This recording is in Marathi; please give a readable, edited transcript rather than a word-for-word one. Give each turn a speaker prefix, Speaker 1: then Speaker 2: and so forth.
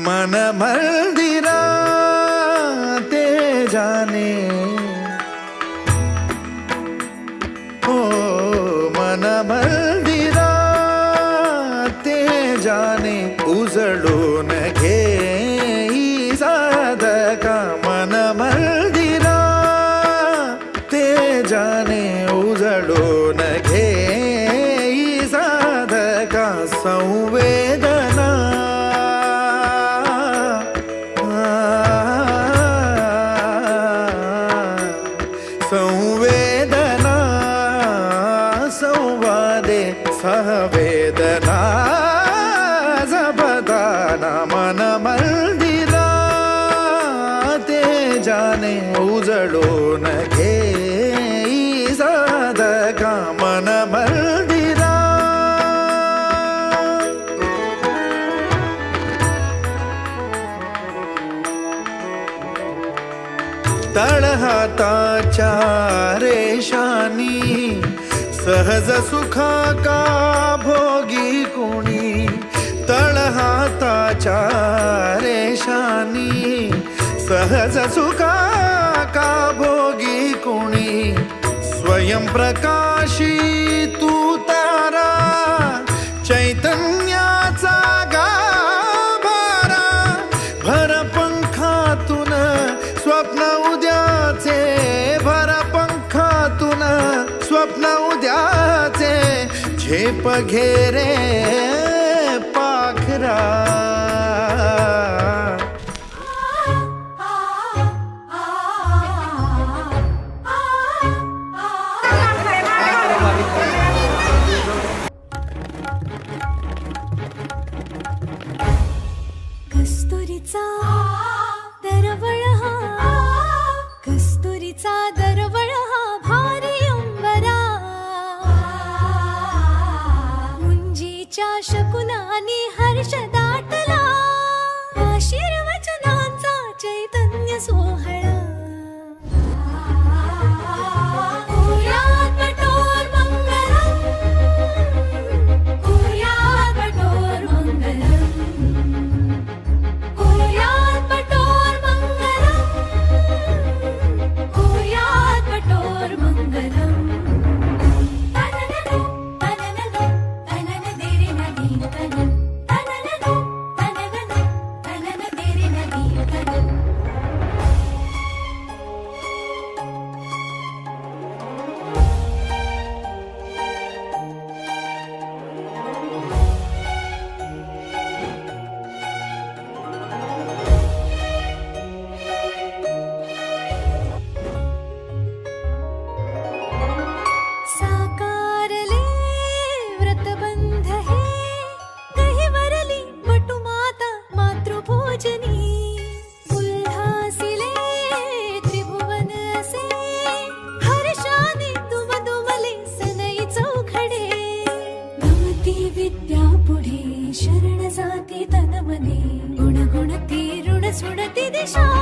Speaker 1: मन मंदिरा ते जाने ओ मन मंदिरा ते जाने उजळून घे साधका मन मंदिरा ते जाने उजळून घे साधका संवेदना संवेदना संवादे सहवेदना जबदाना मन मंदिरा ते जाने उजळून घे साधका मन मंदिरा तळहाताच्या रेषानी सहज सुखा का भोगी कोणी तळहाताच्या रेषानी सहज सुखा का भोगी कोणी स्वयं प्रकाशी तू तारा चैतन्याचा गाभारा भर पंखातून स्वप्न उद्याचे भर पंखातून स्वप्न उद्याचे झेप घेरे पाखरा
Speaker 2: कस्तुरीचा दरवळ हा कस्तुरीचा दरवळ हा भारी अंबरा मुंजीच्या शकुनानी हर्ष दाटला आशीर्वचनांचा चैतन्य सोहळा शरण जाती तन मने गुण गुणती ऋण सुणती दिशा